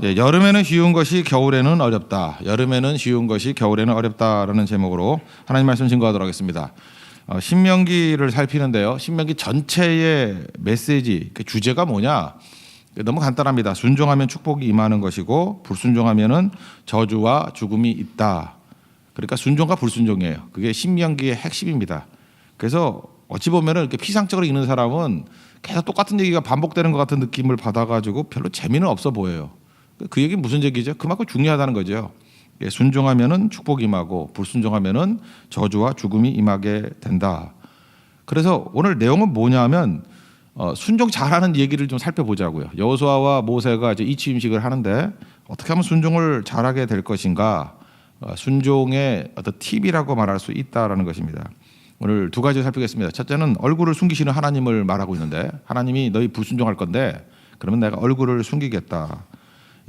예, 여름에는 쉬운 것이 겨울에는 어렵다. 여름에는 쉬운 것이 겨울에는 어렵다라는 제목으로 하나님 말씀 증거하도록 하겠습니다. 신명기를 살피는데요. 신명기 전체의 메시지, 그 주제가 뭐냐? 너무 간단합니다. 순종하면 축복이 임하는 것이고 불순종하면은 저주와 죽음이 있다. 그러니까 순종과 불순종이에요. 그게 신명기의 핵심입니다. 그래서 어찌 보면은 이렇게 피상적으로 읽는 사람은 계속 똑같은 얘기가 반복되는 것 같은 느낌을 받아가지고 별로 재미는 없어 보여요. 그 얘기는 무슨 얘기죠? 그만큼 중요하다는 거죠. 순종하면은 축복이 임하고 불순종하면은 저주와 죽음이 임하게 된다. 그래서 오늘 내용은 뭐냐면 순종 잘하는 얘기를 좀 살펴보자고요. 여호수아와 모세가 이제 이치임식을 하는데 어떻게 하면 순종을 잘하게 될 것인가? 순종의 어떤 팁이라고 말할 수 있다라는 것입니다. 오늘 두 가지 살피겠습니다. 첫째는 얼굴을 숨기시는 하나님을 말하고 있는데 하나님이 너희 불순종할 건데 그러면 내가 얼굴을 숨기겠다.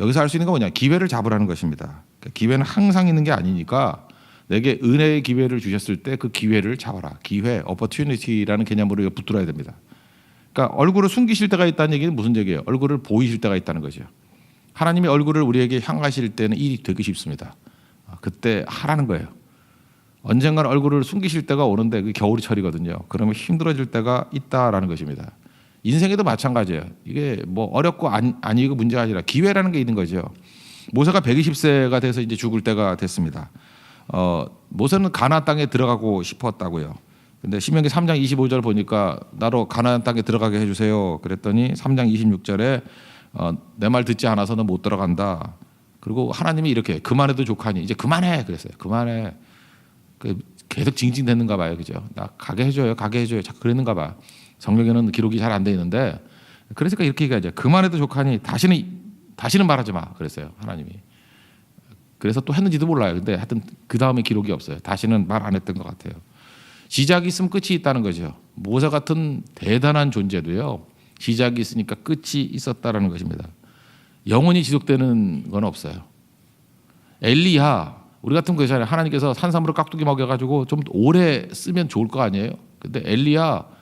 여기서 할 수 있는 건 뭐냐? 기회를 잡으라는 것입니다. 기회는 항상 있는 게 아니니까 내게 은혜의 기회를 주셨을 때 그 기회를 잡아라. 기회, opportunity라는 개념으로 붙들어야 됩니다. 그러니까 얼굴을 숨기실 때가 있다는 얘기는 무슨 얘기예요? 얼굴을 보이실 때가 있다는 거죠. 하나님의 얼굴을 우리에게 향하실 때는 일이 되기 쉽습니다. 그때 하라는 거예요. 언젠가는 얼굴을 숨기실 때가 오는데 그게 겨울철이거든요. 그러면 힘들어질 때가 있다라는 것입니다. 인생에도 마찬가지예요. 이게 뭐 어렵고 아니고 문제가 아니라 기회라는 게 있는 거죠. 모세가 120세가 돼서 이제 죽을 때가 됐습니다. 모세는 가나안 땅에 들어가고 싶었다고요. 근데 신명기 3장 25절 보니까 나로 가나안 땅에 들어가게 해주세요. 그랬더니 3장 26절에 내 말 듣지 않아서는 못 들어간다. 그리고 하나님이 이렇게 그만해도 족하니 이제 그만해 그랬어요. 그만해. 계속 징징댔는가 봐요. 그죠? 나 가게 해줘요. 가게 해줘요. 자꾸 그랬는가 봐. 성경에는 기록이 잘 안 돼 있는데 그러니까 이렇게 얘기하죠. 그만해도 족하니 다시는 말하지 마. 그랬어요. 하나님이. 그래서 또 했는지도 몰라요. 근데 하여튼 그 다음에 기록이 없어요. 다시는 말 안 했던 것 같아요. 시작이 있으면 끝이 있다는 거죠. 모세 같은 대단한 존재도요. 시작이 있으니까 끝이 있었다라는 것입니다. 영원히 지속되는 건 없어요. 엘리야 우리 같은 거 있잖아요. 하나님께서 산삼으로 깍두기 먹여가지고 좀 오래 쓰면 좋을 거 아니에요. 근데 엘리야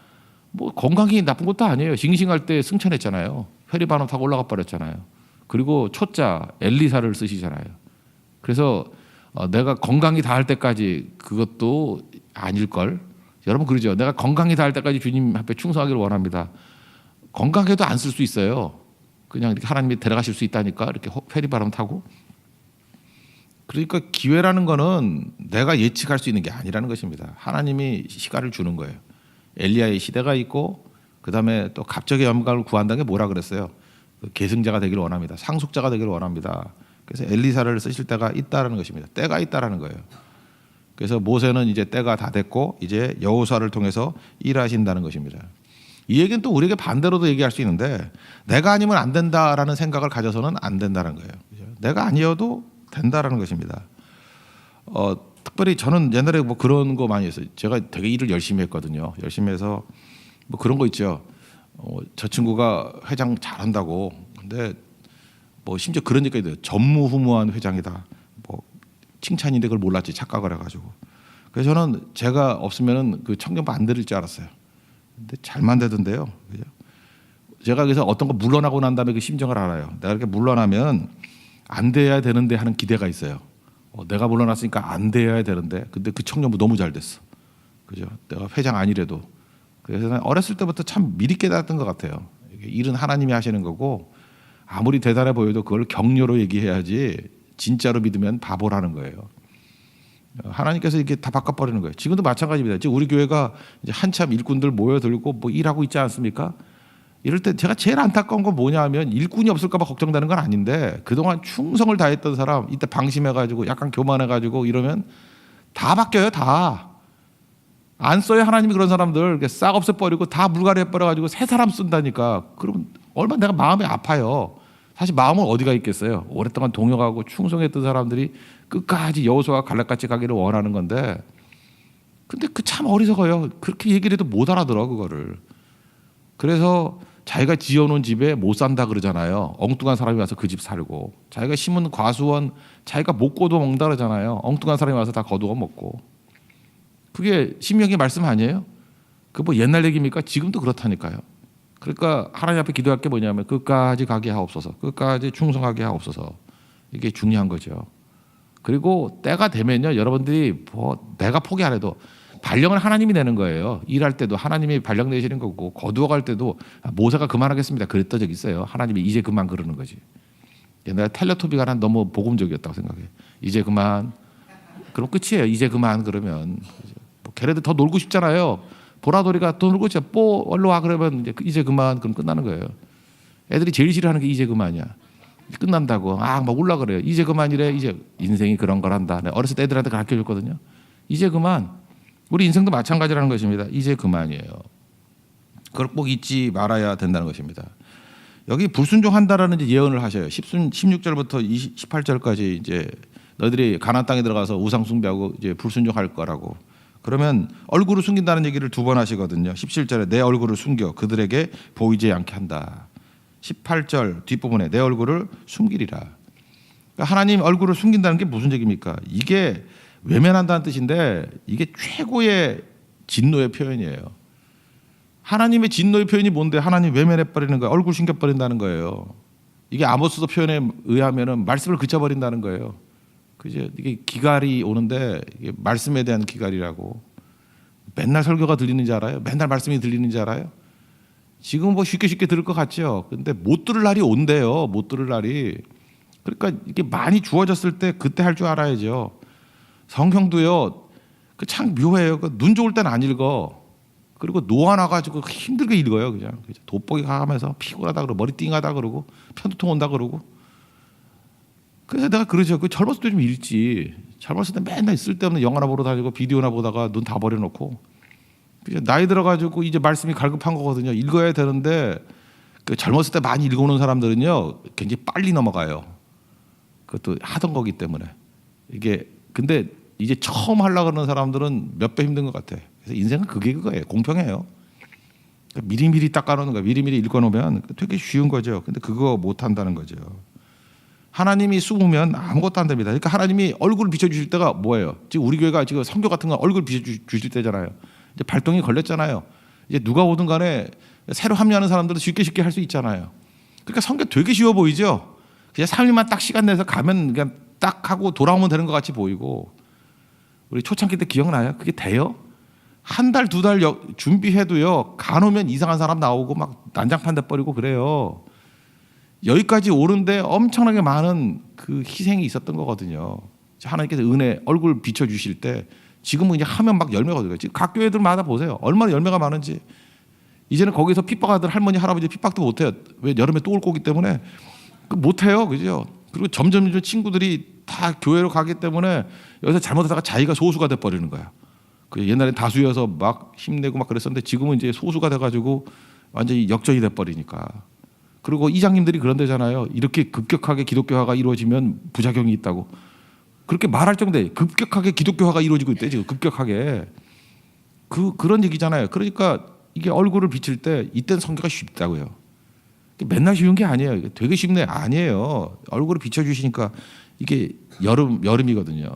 뭐 건강이 나쁜 것도 아니에요. 싱싱할 때 승천했잖아요. 회리반호 타고 올라가 버렸잖아요. 그리고 초자 엘리사를 쓰시잖아요. 그래서 내가 건강이 닿을 때까지 그것도 아닐걸. 여러분 그러죠. 내가 건강이 닿을 때까지 주님 앞에 충성하기를 원합니다. 건강해도 안 쓸 수 있어요. 그냥 이렇게 하나님이 데려가실 수 있다니까 이렇게 회리바람 타고. 그러니까 기회라는 거는 내가 예측할 수 있는 게 아니라는 것입니다. 하나님이 시간을 주는 거예요. 엘리야의 시대가 있고 그다음에 또 갑자기 영광을 구한다는 게 뭐라 그랬어요? 계승자가 되기를 원합니다. 상속자가 되기를 원합니다. 그래서 엘리사를 쓰실 때가 있다라는 것입니다. 때가 있다라는 거예요. 그래서 모세는 이제 때가 다 됐고 이제 여호수아를 통해서 일하신다는 것입니다. 이 얘기는 또 우리에게 반대로도 얘기할 수 있는데 내가 아니면 안 된다라는 생각을 가져서는 안 된다는 거예요. 내가 아니어도 된다라는 것입니다. 특별히 저는 옛날에 뭐 그런 거 많이 했어요. 제가 되게 일을 열심히 했거든요. 열심히 해서 뭐 그런 거 있죠. 저 친구가 회장 잘한다고. 근데 뭐 심지어 그런 얘기가 있어요. 전무후무한 회장이다. 뭐 칭찬인데 그걸 몰랐지 착각을 해가지고. 그래서 저는 제가 없으면은 그 청년부 안 들을 줄 알았어요. 근데 잘만 되던데요. 그죠? 제가 그래서 어떤 거 물러나고 난 다음에 그 심정을 알아요. 내가 이렇게 물러나면 안 돼야 되는데 하는 기대가 있어요. 내가 물러났으니까 안 돼야 되는데 근데 그 청년부 너무 잘 됐어. 그죠? 내가 회장 아니래도. 그래서 난 어렸을 때부터 참 미리 깨달았던 것 같아요. 일은 하나님이 하시는 거고 아무리 대단해 보여도 그걸 격려로 얘기해야지 진짜로 믿으면 바보라는 거예요. 하나님께서 이렇게 다 바꿔버리는 거예요. 지금도 마찬가지입니다. 지금 우리 교회가 이제 한참 일꾼들 모여들고 뭐 일하고 있지 않습니까? 이럴 때 제가 제일 안타까운 건 뭐냐 하면 일꾼이 없을까 봐 걱정되는 건 아닌데 그동안 충성을 다했던 사람 이때 방심해가지고 약간 교만해가지고 이러면 다 바뀌어요. 다. 안 써요. 하나님이 그런 사람들 싹 없애버리고 다 물갈이 해버려가지고 새 사람 쓴다니까. 그러면 얼마나 내가 마음이 아파요. 사실 마음은 어디가 있겠어요. 오랫동안 동역하고 충성했던 사람들이 끝까지 여호수아와 갈렙같이 가기를 원하는 건데 근데 그 참 어리석어요. 그렇게 얘기를 해도 못 알아들어 그거를. 그래서 자기가 지어놓은 집에 못 산다 그러잖아요. 엉뚱한 사람이 와서 그 집 살고 자기가 심은 과수원 자기가 못 거두어 먹는다 그러잖아요. 엉뚱한 사람이 와서 다 거두어 먹고 그게 신명기 말씀 아니에요? 그 뭐 옛날 얘기입니까? 지금도 그렇다니까요. 그러니까 하나님 앞에 기도할 게 뭐냐면 끝까지 가게 하옵소서, 끝까지 충성하게 하옵소서. 이게 중요한 거죠. 그리고 때가 되면요, 여러분들이 뭐 내가 포기 안 해도 발령을 하나님이 내는 거예요. 일할 때도 하나님이 발령 내시는 거고, 거두어 갈 때도 모세가 그만하겠습니다 그랬던 적 있어요. 하나님이 이제 그만 그러는 거지. 옛날에 텔레토비가 난 너무 복음적이었다고 생각해. 이제 그만. 그럼 끝이에요. 이제 그만 그러면. 뭐 걔네들 더 놀고 싶잖아요. 보라돌이가 더 놀고 싶죠. 얼로 와 그러면 이제 그만. 그럼 끝나는 거예요. 애들이 제일 싫어하는 게 이제 그만이야. 끝난다고 막 울라 그래요. 이제 그만이래. 이제 인생이 그런 거란다. 내가 어렸을 때 애들한테 가르쳐 줬거든요. 이제 그만. 우리 인생도 마찬가지라는 것입니다. 이제 그만이에요. 그걸 꼭 잊지 말아야 된다는 것입니다. 여기 불순종한다라는 예언을 하셔요. 16절부터 18절까지 이제 너희들이 가나안 땅에 들어가서 우상 숭배하고 이제 불순종할 거라고. 그러면 얼굴을 숨긴다는 얘기를 두 번 하시거든요. 17절에 내 얼굴을 숨겨 그들에게 보이지 않게 한다. 18절 뒷부분에 내 얼굴을 숨기리라. 그러니까 하나님 얼굴을 숨긴다는 게 무슨 얘기입니까? 이게 외면한다는 뜻인데 이게 최고의 진노의 표현이에요. 하나님의 진노의 표현이 뭔데 하나님 외면해버리는 거예요. 얼굴 숨겨버린다는 거예요. 이게 아모스서 표현에 의하면 말씀을 그쳐버린다는 거예요. 그죠? 이게 기갈이 오는데 이게 말씀에 대한 기갈이라고. 맨날 설교가 들리는지 알아요? 맨날 말씀이 들리는지 알아요? 지금 뭐 쉽게 들을 것 같죠. 근데 못 들을 날이 온대요. 못 들을 날이. 그러니까 이게 많이 주어졌을 때 그때 할 줄 알아야죠. 성경도요. 그 참 묘해요. 눈 좋을 때는 안 읽어. 그리고 놓아놔가지고 힘들게 읽어요. 그냥 돋보기 가면서 피곤하다 그러고 머리 띵하다 그러고 편두통 온다 그러고. 그래서 내가 그러죠. 그 젊었을 때 좀 읽지. 젊었을 때 맨날 쓸데없는 영화나 보러 다니고 비디오나 보다가 눈 다 버려놓고. 나이 들어가지고 이제 말씀이 갈급한 거거든요. 읽어야 되는데 그 젊었을 때 많이 읽어오는 사람들은요 굉장히 빨리 넘어가요. 그것도 하던 거기 때문에. 이게 근데 이제 처음 하려고 하는 사람들은 몇 배 힘든 것 같아. 그래서 인생은 그거예요. 공평해요. 미리미리 닦아놓는 거야. 미리미리 읽어놓으면 되게 쉬운 거죠. 근데 그거 못 한다는 거죠. 하나님이 숨으면 아무것도 안 됩니다. 그러니까 하나님이 얼굴을 비춰주실 때가 뭐예요? 지금 우리 교회가 지금 선교 같은 거 얼굴 비춰주실 때잖아요. 이제 발동이 걸렸잖아요. 이제 누가 오든 간에 새로 합류하는 사람들은 쉽게 할 수 있잖아요. 그러니까 선교 되게 쉬워 보이죠? 그냥 3일만 딱 시간 내서 가면 그냥 딱 하고 돌아오면 되는 것 같이 보이고. 우리 초창기 때 기억나요? 그게 돼요? 한 달, 두 달 준비해도요. 간오면 이상한 사람 나오고 막 난장판 돼버리고 그래요. 여기까지 오는데 엄청나게 많은 그 희생이 있었던 거거든요. 하나님께서 은혜 얼굴 비춰주실 때 지금은 이제 하면 막 열매가 들어요. 지금 각 교회들마다 보세요. 얼마나 열매가 많은지. 이제는 거기서 핍박하던 할머니 할아버지 핍박도 못해요. 왜? 여름에 또 올 거기 때문에 못해요. 그죠? 그리고 점점 친구들이 다 교회로 가기 때문에 여기서 잘못하다가 자기가 소수가 돼버리는 거야. 그 옛날엔 다수여서 막 힘내고 막 그랬었는데 지금은 이제 소수가 돼가지고 완전히 역전이 돼버리니까. 그리고 이장님들이 그런 데잖아요. 이렇게 급격하게 기독교화가 이루어지면 부작용이 있다고. 그렇게 말할 정도에 급격하게 기독교화가 이루어지고 있대 지금 급격하게. 그런 얘기잖아요. 그러니까 이게 얼굴을 비칠 때 이때는 선교가 쉽다고요. 맨날 쉬운 게 아니에요. 이게 되게 쉽네. 아니에요. 얼굴을 비춰주시니까 이게 여름이거든요.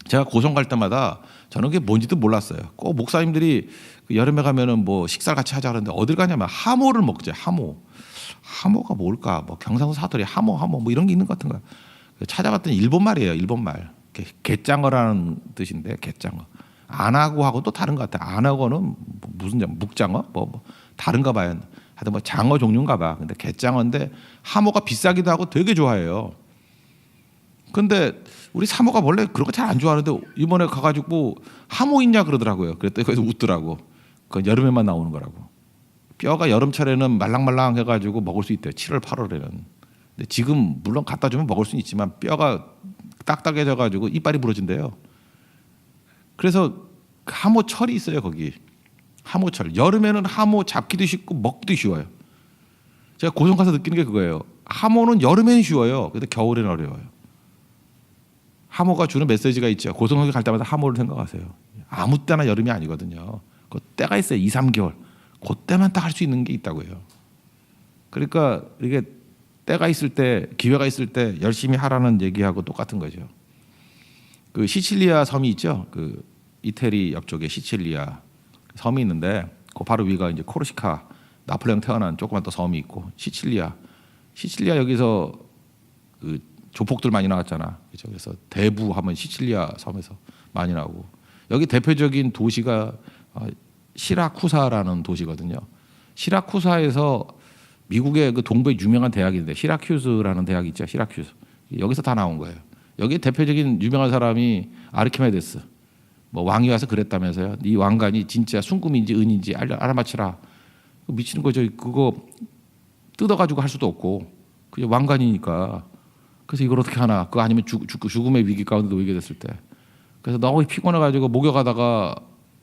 제가 고성 갈 때마다 저는 그게 뭔지도 몰랐어요. 꼭 목사님들이 여름에 가면은 뭐 식사를 같이 하자 그러는데 어딜 가냐면 하모를 먹죠. 하모가 뭘까? 뭐 경상도 사투리 하모 뭐 이런 게 있는 것 같은 거야. 찾아봤더니 일본 말이에요. 일본 말. 갯장어라는 뜻인데 갯장어. 안하고하고 또 다른 것 같아. 안하고는 무슨 장어? 묵장어? 뭐 다른가 봐요. 하여튼 뭐 장어 종류인가 봐. 근데 갯장어인데 하모가 비싸기도 하고 되게 좋아해요. 근데 우리 사모가 원래 그런 거 잘 안 좋아하는데 이번에 가가지고 하모 있냐 그러더라고요. 그랬더니 거기서 웃더라고. 그건 여름에만 나오는 거라고. 뼈가 여름철에는 말랑말랑 해가지고 먹을 수 있대요. 7월, 8월에는. 근데 지금 물론 갖다 주면 먹을 수는 있지만 뼈가 딱딱해져가지고 이빨이 부러진대요. 그래서 하모철이 있어요 거기. 하모철. 여름에는 하모 잡기도 쉽고 먹기도 쉬워요. 제가 고성 가서 느끼는 게 그거예요. 하모는 여름에는 쉬워요. 근데 겨울에는 어려워요. 하모가 주는 메시지가 있죠. 고성에 갈 때마다 하모를 생각하세요. 아무 때나 여름이 아니거든요. 그 때가 있어요. 2, 3개월. 그때만 딱 할 수 있는 게 있다고요. 그러니까 이게 때가 있을 때, 기회가 있을 때 열심히 하라는 얘기하고 똑같은 거죠. 그 시칠리아 섬이 있죠. 그 이태리 옆쪽에 시칠리아 섬이 있는데 그 바로 위가 이제 코르시카 나폴레옹 태어난 조그만 또 섬이 있고 시칠리아 여기서 그 조폭들 많이 나왔잖아. 그렇죠? 그래서 대부 하면 시칠리아 섬에서 많이 나오고 여기 대표적인 도시가 시라쿠사라는 도시거든요. 시라쿠사에서 미국의 그 동부의 유명한 대학인데 시라큐스라는 대학이 있죠. 시라큐스 여기서 다 나온 거예요. 여기 대표적인 유명한 사람이 아르키메데스. 뭐 왕이 와서 그랬다면서요. 이 왕관이 진짜 순금인지 은인지 알아맞히라. 미치는 거죠. 그거 뜯어가지고 할 수도 없고 그냥 왕관이니까. 그래서 이걸 어떻게 하나? 그거 아니면 죽음의 위기 가운데 놓이게 됐을 때. 그래서 너무 피곤해가지고 목욕하다가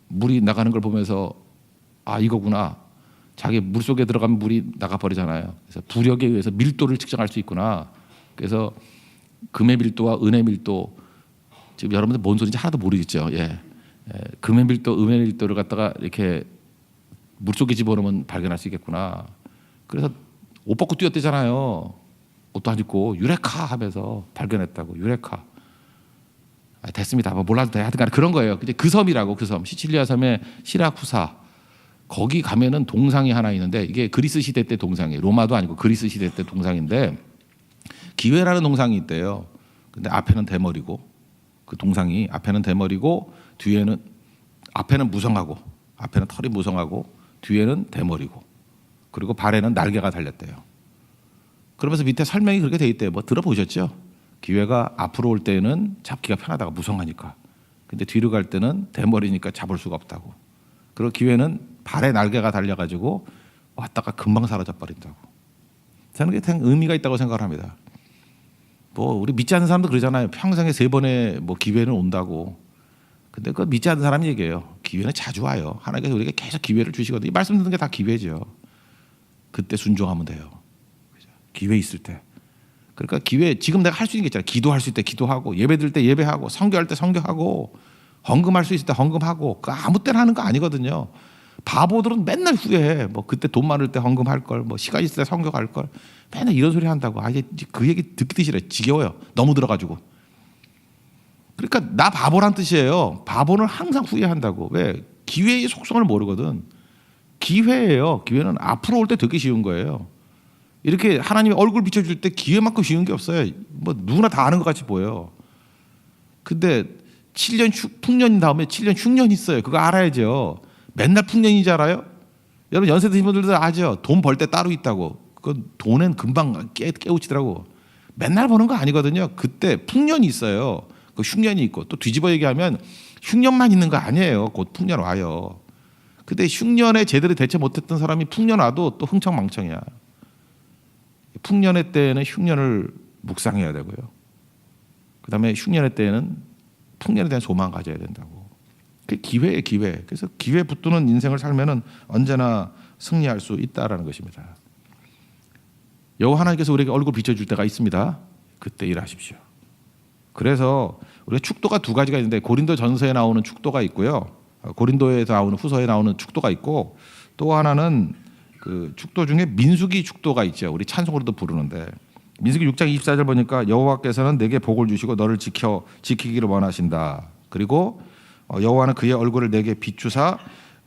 물이 나가는 걸 보면서 아 이거구나. 자기 물 속에 들어가면 물이 나가 버리잖아요. 그래서 부력에 의해서 밀도를 측정할 수 있구나. 그래서 금의 밀도와 은의 밀도 지금 여러분들 뭔 소리인지 하나도 모르겠죠. 금의 밀도, 은의 밀도를 갖다가 이렇게 물 속에 집어넣으면 발견할 수 있겠구나. 그래서 옷 벗고 뛰었대잖아요. 옷도 안 입고 유레카 하면서 발견했다고. 유레카. 됐습니다. 뭐 몰라도 돼. 하여튼 그런 거예요. 근데 그 섬이라고 그 섬. 시칠리아 섬의 시라쿠사. 거기 가면은 동상이 하나 있는데 이게 그리스 시대 때 동상이에요. 로마도 아니고 그리스 시대 때 동상인데 기회라는 동상이 있대요. 근데 앞에는 대머리고 그 동상이 앞에는 대머리고 뒤에는 앞에는 무성하고 앞에는 털이 무성하고 뒤에는 대머리고 그리고 발에는 날개가 달렸대요. 그러면서 밑에 설명이 그렇게 돼 있대요. 뭐 들어보셨죠? 기회가 앞으로 올 때는 잡기가 편하다고 무성하니까. 근데 뒤로 갈 때는 대머리니까 잡을 수가 없다고. 그리고 기회는 발에 날개가 달려가지고 왔다가 금방 사라져 버린다고. 저는 그게 의미가 있다고 생각을 합니다. 뭐 우리 믿지 않는 사람도 그러잖아요. 평생에 3번의 뭐 기회는 온다고. 근데 그 믿지 않는 사람이 얘기해요. 기회는 자주 와요. 하나님께서 우리에게 계속 기회를 주시거든요. 이 말씀 듣는 게 다 기회죠. 그때 순종하면 돼요. 기회 있을 때. 그러니까 기회 지금 내가 할 수 있는 게 있잖아요. 기도할 수 있을 때 기도하고 예배 드릴 때 예배하고 선교할 때 선교하고 헌금할 수 있을 때 헌금하고 그 아무 때나 하는 거 아니거든요. 바보들은 맨날 후회해. 뭐 그때 돈 많을 때 헌금할 걸, 뭐 시간 있을 때 선교할 걸. 맨날 이런 소리 한다고. 이제 그 얘기 듣기 싫어요. 지겨워요. 너무 들어가지고. 그러니까 나 바보란 뜻이에요. 바보는 항상 후회한다고. 왜? 기회의 속성을 모르거든. 기회예요. 기회는 앞으로 올 때 되게 쉬운 거예요. 이렇게 하나님이 얼굴 비춰줄 때 기회만큼 쉬운 게 없어요. 뭐 누구나 다 아는 것 같이 보여요. 근데 7년 풍년 다음에 7년 흉년이 있어요. 그거 알아야죠. 맨날 풍년이지 알아요? 여러분 연세 드신 분들도 아죠. 돈 벌 때 따로 있다고. 그건 돈은 금방 깨우치더라고. 맨날 버는 거 아니거든요. 그때 풍년이 있어요. 그 흉년이 있고 또 뒤집어 얘기하면 흉년만 있는 거 아니에요. 곧 풍년 와요. 근데 흉년에 제대로 대처 못했던 사람이 풍년 와도 또 흥청망청이야. 풍년의 때에는 흉년을 묵상해야 되고요. 그다음에 흉년의 때에는 풍년에 대한 소망 가져야 된다고. 그게 기회예요, 기회. 그래서 기회 붙드는 인생을 살면은 언제나 승리할 수 있다라는 것입니다. 여호와 하나님께서 우리에게 얼굴 비춰줄 때가 있습니다. 그때 일하십시오. 그래서 우리가 축도가 2가지가 있는데 고린도전서에 나오는 축도가 있고요. 고린도에서 나오는 후서에 나오는 축도가 있고 또 하나는 그 축도 중에 민수기 축도가 있죠. 우리 찬송으로도 부르는데 민수기 6장 24절 보니까 여호와께서는 내게 복을 주시고 너를 지키기를 원하신다. 그리고 여호와는 그의 얼굴을 내게 비추사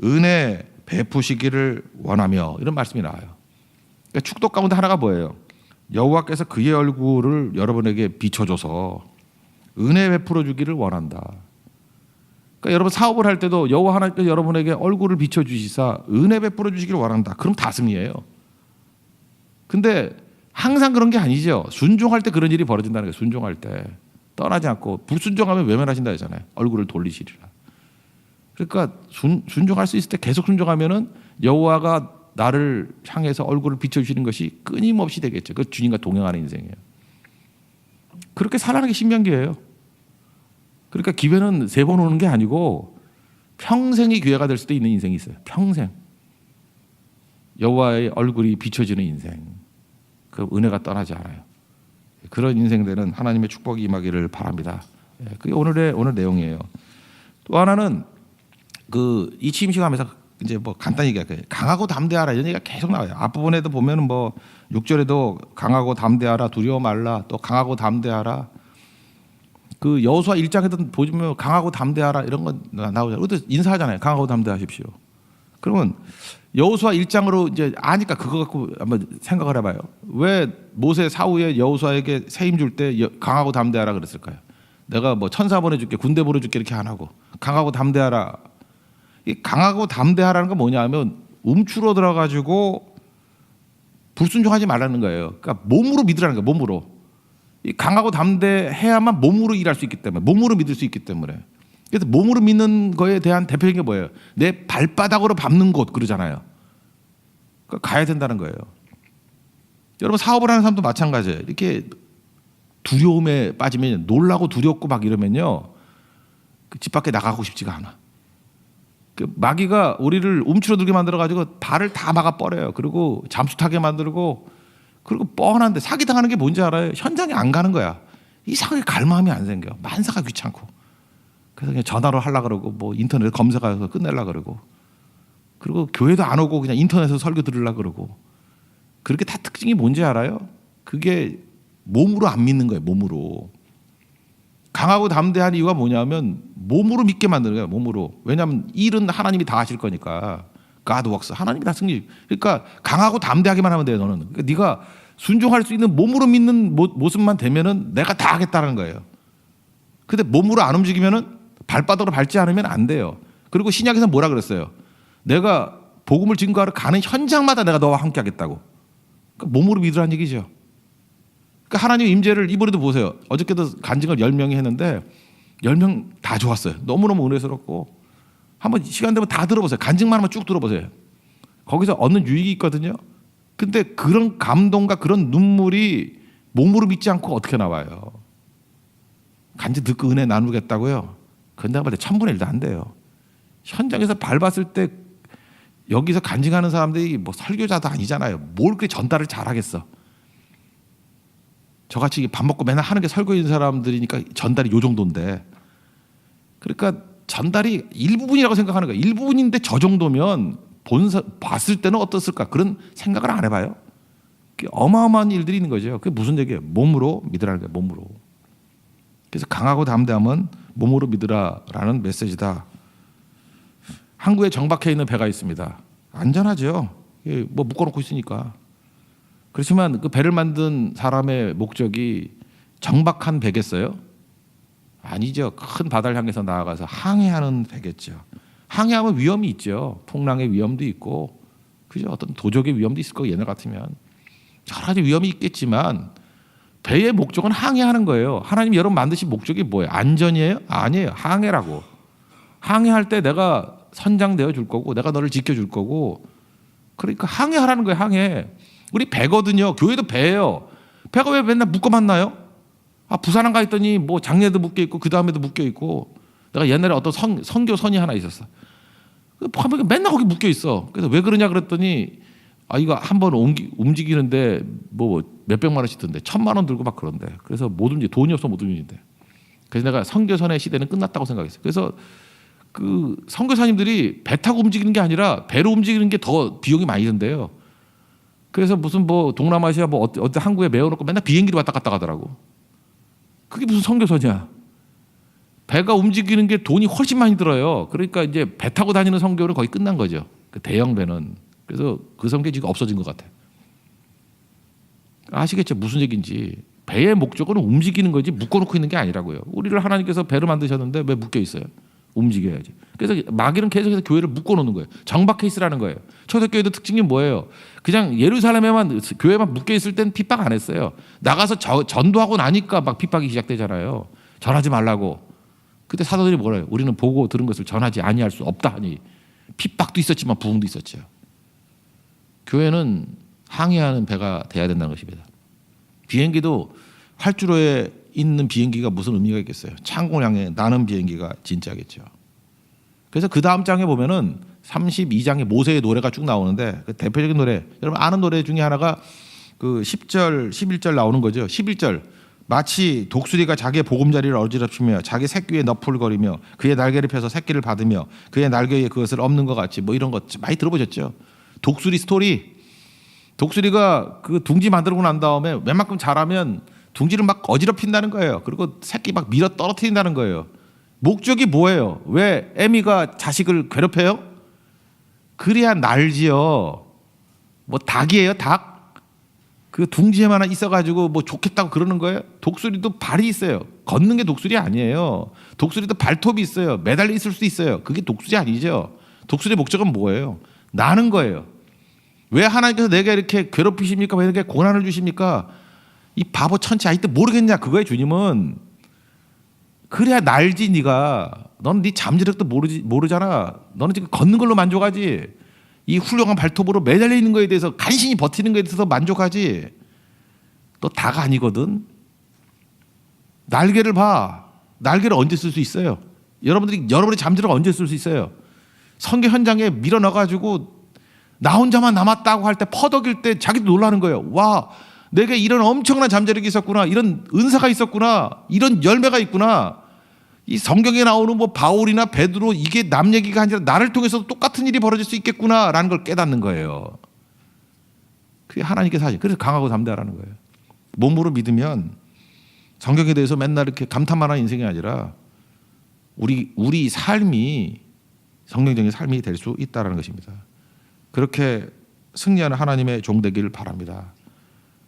은혜 베푸시기를 원하며 이런 말씀이 나와요. 그러니까 축도 가운데 하나가 뭐예요? 여호와께서 그의 얼굴을 여러분에게 비춰줘서 은혜 베풀어 주기를 원한다. 그러니까 여러분 사업을 할 때도 여호와 하나님께서 여러분에게 얼굴을 비춰주시사 은혜 베풀어 주시기를 원한다. 그럼 다 승리예요. 근데 항상 그런 게 아니죠. 순종할 때 그런 일이 벌어진다는 거예요. 순종할 때 떠나지 않고 불순종하면 외면하신다 하잖아요. 얼굴을 돌리시리라. 그러니까 순종할 수 있을 때 계속 순종하면은 여호와가 나를 향해서 얼굴을 비춰주시는 것이 끊임없이 되겠죠. 그 주님과 동행하는 인생이에요. 그렇게 살아가는 게 신명기예요. 그러니까 기회는 3번 오는 게 아니고 평생이 기회가 될 수도 있는 인생이 있어요. 평생. 여호와의 얼굴이 비춰지는 인생. 그 은혜가 떠나지 않아요. 그런 인생들은 하나님의 축복이 임하기를 바랍니다. 그게 오늘 내용이에요. 또 하나는 이 취임식하면서 이제 뭐 간단히 얘기할게요. 강하고 담대하라 이런 얘기가 계속 나와요. 앞부분에도 보면은 뭐 6절에도 강하고 담대하라 두려워 말라 또 강하고 담대하라. 그 여호수아 1장에도 보시면 강하고 담대하라 이런 건 나오잖아요. 그것도 인사하잖아요. 강하고 담대하십시오. 그러면 여호수아 1장으로 이제 아니까 그거 갖고 한번 생각을 해봐요. 왜 모세 사후에 여호수아에게 세임 줄 때 강하고 담대하라 그랬을까요? 내가 뭐 천사 보내줄게, 군대 보내줄게 이렇게 안 하고 강하고 담대하라. 이 강하고 담대하라는 건 뭐냐면 움츠러 들어가지고 불순종하지 말라는 거예요. 그러니까 몸으로 믿으라는 거예요. 몸으로. 이 강하고 담대해야만 몸으로 일할 수 있기 때문에, 몸으로 믿을 수 있기 때문에. 그래서 몸으로 믿는 거에 대한 대표적인 게 뭐예요? 내 발바닥으로 밟는 곳 그러잖아요. 그러니까 가야 된다는 거예요. 여러분 사업을 하는 사람도 마찬가지예요. 이렇게 두려움에 빠지면 놀라고 두렵고 막 이러면요, 집 밖에 나가고 싶지가 않아. 마귀가 우리를 움츠러들게 만들어가지고 발을 다 막아 버려요. 그리고 잠수 타게 만들고, 그리고 뻔한데 사기당하는 게 뭔지 알아요? 현장에 안 가는 거야. 이상하게 갈 마음이 안 생겨. 만사가 귀찮고. 그래서 그냥 전화로 하려고 그러고 뭐 인터넷 검색해서 끝내려고 그러고, 그리고 교회도 안 오고 그냥 인터넷에서 설교 들으려고 그러고. 그렇게 다 특징이 뭔지 알아요? 그게 몸으로 안 믿는 거예요. 몸으로. 강하고 담대한 이유가 뭐냐면 몸으로 믿게 만드는 거예요. 몸으로. 왜냐하면 일은 하나님이 다 하실 거니까. God works. 하나님이 다 승리. 그러니까 강하고 담대하기만 하면 돼요. 너는. 그러니까 네가 순종할 수 있는 몸으로 믿는 모습만 되면은 내가 다 하겠다는 거예요. 근데 몸으로 안 움직이면은 발바닥으로 밟지 않으면 안 돼요. 그리고 신약에서 뭐라 그랬어요? 내가 복음을 증거하러 가는 현장마다 내가 너와 함께 하겠다고. 그러니까 몸으로 믿으라는 얘기죠. 그러니까 하나님의 임재를 이번에도 보세요. 어저께도 간증을 10명이 했는데 10명 다 좋았어요. 너무너무 은혜스럽고. 한번 시간 되면 다 들어보세요. 간증만 한번 쭉 들어보세요. 거기서 얻는 유익이 있거든요. 근데 그런 감동과 그런 눈물이 몸으로 믿지 않고 어떻게 나와요? 간증 듣고 은혜 나누겠다고요? 그건 내가 볼 때 1000분의 1도 안 돼요. 현장에서 밟았을 때 여기서 간증하는 사람들이 뭐 설교자도 아니잖아요. 뭘 그렇게 전달을 잘하겠어. 저같이 밥 먹고 맨날 하는 게 설교인 사람들이니까 전달이 요 정도인데, 그러니까 전달이 일부분이라고 생각하는 거예요. 일부분인데 저 정도면 봤을 때는 어떻을까 그런 생각을 안 해봐요. 어마어마한 일들이 있는 거죠. 그게 무슨 얘기예요? 몸으로 믿으라는 거예요. 몸으로. 그래서 강하고 담대함은 몸으로 믿으라라는 메시지다. 항구에 정박해 있는 배가 있습니다. 안전하죠. 뭐 묶어놓고 있으니까. 그렇지만 그 배를 만든 사람의 목적이 정박한 배겠어요? 아니죠. 큰 바다를 향해서 나아가서 항해하는 배겠죠. 항해하면 위험이 있죠. 풍랑의 위험도 있고, 그죠? 어떤 도적의 위험도 있을 거고, 얘네 같으면 여러 가지 위험이 있겠지만 배의 목적은 항해하는 거예요. 하나님이 여러분 만드신 목적이 뭐예요? 안전이에요? 아니에요. 항해라고. 항해할 때 내가 선장되어 줄 거고, 내가 너를 지켜줄 거고, 그러니까 항해하라는 거예요. 항해. 우리 배거든요. 교회도 배예요. 배가 왜 맨날 묶어 만나요? 부산항 가 있더니 뭐 장례도 묶여 있고 그 다음에도 묶여 있고. 내가 옛날에 어떤 선교선이 하나 있었어. 맨날 거기 묶여 있어. 그래서 왜 그러냐 그랬더니 이거 한번 움직이는데 뭐 몇백만 원씩 든대. 1000만 원 들고 막 그런데. 그래서 못 움직여. 돈이 없어 못 움직이는데. 그래서 내가 선교선의 시대는 끝났다고 생각했어. 그래서 그 선교사님들이 배 타고 움직이는 게 아니라 배로 움직이는 게 더 비용이 많이 든대요. 그래서 무슨 뭐 동남아시아 뭐 어디 항구에 메워놓고 맨날 비행기로 왔다 갔다 가더라고. 그게 무슨 선교사냐? 배가 움직이는 게 돈이 훨씬 많이 들어요. 그러니까 이제 배 타고 다니는 선교는 거의 끝난 거죠. 그 대형 배는. 그래서 그 선교 지금 없어진 것 같아요. 아시겠죠? 무슨 얘기인지. 배의 목적은 움직이는 거지 묶어놓고 있는 게 아니라고요. 우리를 하나님께서 배를 만드셨는데 왜 묶여 있어요? 움직여야지. 그래서 마귀는 계속해서 교회를 묶어놓는 거예요. 정박해 있으라는 거예요. 초대교회도 특징이 뭐예요? 그냥 예루살렘에만 교회만 묶여 있을 땐 핍박 안 했어요. 나가서 전도하고 나니까 막 핍박이 시작되잖아요. 전하지 말라고. 그때 사도들이 뭐래요? 우리는 보고 들은 것을 전하지 아니할 수 없다 하니 핍박도 있었지만 부흥도 있었죠. 교회는 항해하는 배가 돼야 된다는 것입니다. 비행기도 활주로에 있는 비행기가 무슨 의미가 있겠어요? 창공을 향해 나는 비행기가 진짜겠죠. 그래서 그 다음 장에 보면은 32장에 모세의 노래가 쭉 나오는데 그 대표적인 노래, 여러분 아는 노래 중에 하나가 그 10절, 11절 나오는 거죠. 11절 마치 독수리가 자기의 보금자리를 어지럽히며 자기 새끼 위에 너풀거리며 그의 날개를 펴서 새끼를 받으며 그의 날개에 그것을 엎는 것 같이 뭐 이런 것 많이 들어보셨죠? 독수리 스토리. 독수리가 그 둥지 만들고 난 다음에 웬만큼 잘하면 둥지를 막 어지럽힌다는 거예요. 그리고 새끼 막 밀어 떨어뜨린다는 거예요. 목적이 뭐예요? 왜 애미가 자식을 괴롭혀요? 그래야 날지요. 뭐 닭이에요, 닭? 그 둥지에만 있어가지고 뭐 좋겠다고 그러는 거예요? 독수리도 발이 있어요. 걷는 게 독수리 아니에요. 독수리도 발톱이 있어요. 매달려 있을 수도 있어요. 그게 독수리 아니죠. 독수리의 목적은 뭐예요? 나는 거예요. 왜 하나님께서 내게 이렇게 괴롭히십니까? 왜 이렇게 고난을 주십니까? 이 바보 천치 아직도 모르겠냐? 그거예요, 주님은. 그래야 날지 네가. 너는 네 잠재력도 모르잖아. 너는 지금 걷는 걸로 만족하지. 이 훌륭한 발톱으로 매달려 있는 거에 대해서 간신히 버티는 거에 대해서 만족하지. 너 다가 아니거든. 날개를 봐. 날개를 언제 쓸 수 있어요? 여러분의 잠재력 언제 쓸 수 있어요? 선교 현장에 밀어 넣어가지고 나 혼자만 남았다고 할 때 퍼덕일 때 자기도 놀라는 거예요. 와, 내게 이런 엄청난 잠재력이 있었구나. 이런 은사가 있었구나. 이런 열매가 있구나. 이 성경에 나오는 뭐 바울이나 베드로 이게 남 얘기가 아니라 나를 통해서도 똑같은 일이 벌어질 수 있겠구나라는 걸 깨닫는 거예요. 그게 하나님께서 하시. 그래서 강하고 담대하라는 거예요. 몸으로 믿으면 성경에 대해서 맨날 이렇게 감탄만 하는 인생이 아니라 우리 삶이 성경적인 삶이 될 수 있다는 것입니다. 그렇게 승리하는 하나님의 종 되기를 바랍니다.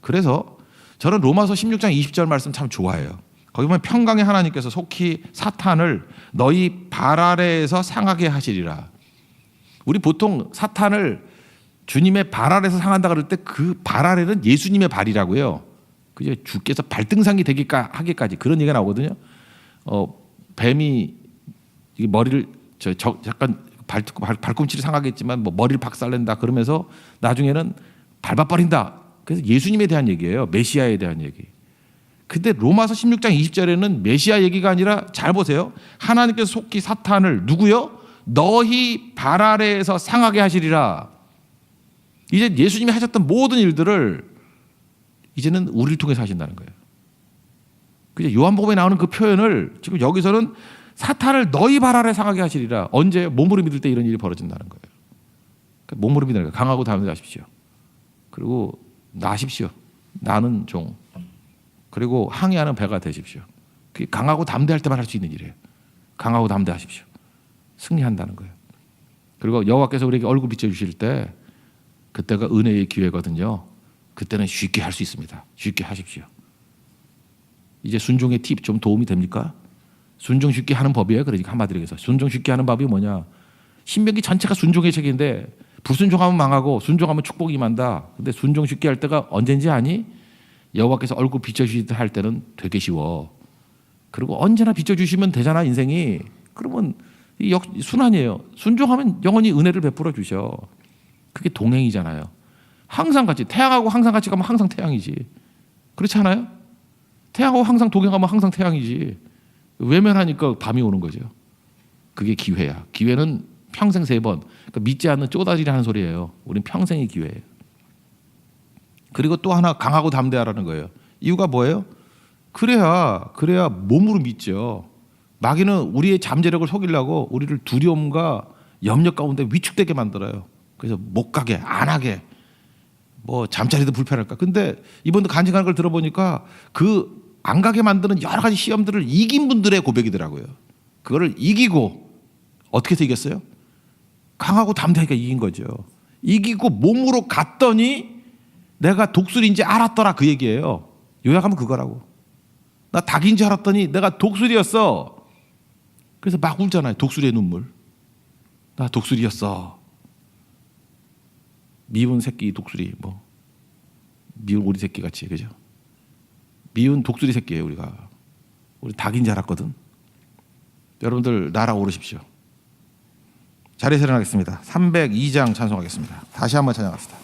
그래서 저는 로마서 16장 20절 말씀 참 좋아해요. 거기 보면 평강의 하나님께서 속히 사탄을 너희 발 아래에서 상하게 하시리라. 우리 보통 사탄을 주님의 발 아래에서 상한다 그럴 때 그 발 아래는 예수님의 발이라고요. 그죠? 주께서 발등상이 하기까지 그런 얘기가 나오거든요. 뱀이 머리를 약간 발꿈치를 상하겠지만 뭐 머리를 박살낸다 그러면서 나중에는 밟아버린다. 그래서 예수님에 대한 얘기예요. 메시아에 대한 얘기. 근데 로마서 16장 20절에는 메시아 얘기가 아니라 잘 보세요. 하나님께서 속히 사탄을 누구요? 너희 발 아래에서 상하게 하시리라. 이제 예수님이 하셨던 모든 일들을 이제는 우리를 통해서 하신다는 거예요. 그죠? 요한복음에 나오는 그 표현을 지금 여기서는 사탄을 너희 발 아래 상하게 하시리라. 언제? 몸으로 믿을 때 이런 일이 벌어진다는 거예요. 그러니까 몸으로 믿는 거예요. 강하고 담대하십시오. 그리고 나십시오. 나는 종. 그리고 항해하는 배가 되십시오. 그게 강하고 담대할 때만 할 수 있는 일이에요. 강하고 담대하십시오. 승리한다는 거예요. 그리고 여호와께서 우리에게 얼굴 비춰주실 때 그때가 은혜의 기회거든요. 그때는 쉽게 할 수 있습니다. 쉽게 하십시오. 이제 순종의 팁 좀 도움이 됩니까? 순종 쉽게 하는 법이에요. 그러니까 한마디로 해서 순종 쉽게 하는 법이 뭐냐? 신명기 전체가 순종의 책인데 불순종하면 망하고 순종하면 축복이 임한다. 근데 순종 쉽게 할 때가 언젠지 아니? 여호와께서 얼굴 비춰주시듯 할 때는 되게 쉬워. 그리고 언제나 비춰주시면 되잖아 인생이. 그러면 순환이에요. 순종하면 영원히 은혜를 베풀어 주셔. 그게 동행이잖아요. 항상 같이 태양하고 항상 같이 가면 항상 태양이지. 그렇지 않아요? 태양하고 항상 동행하면 항상 태양이지. 외면하니까 밤이 오는 거죠. 그게 기회야. 기회는 평생 3번. 그러니까 믿지 않는 쪼다리라는 소리예요. 우린 평생의 기회예요. 그리고 또 하나 강하고 담대하라는 거예요. 이유가 뭐예요? 그래야 몸으로 믿죠. 마귀는 우리의 잠재력을 속이려고 우리를 두려움과 염려 가운데 위축되게 만들어요. 그래서 못 가게, 안 하게, 뭐 잠자리도 불편할까. 근데 이번도 간증하는 걸 들어보니까 그 안 가게 만드는 여러 가지 시험들을 이긴 분들의 고백이더라고요. 그거를 이기고 어떻게 해서 이겼어요? 강하고 담대하게 이긴 거죠. 이기고 몸으로 갔더니 내가 독수리인지 알았더라 그 얘기예요. 요약하면 그거라고. 나 닭인지 알았더니 내가 독수리였어. 그래서 막 울잖아요. 독수리의 눈물. 나 독수리였어. 미운 새끼 독수리 뭐 미운 오리 새끼 같이 그죠? 미운 독수리 새끼예요 우리가. 우리 닭인 줄 알았거든. 여러분들 날아오르십시오. 자리에서 일어나겠습니다. 302장 찬송하겠습니다. 다시 한번 찬양합시다.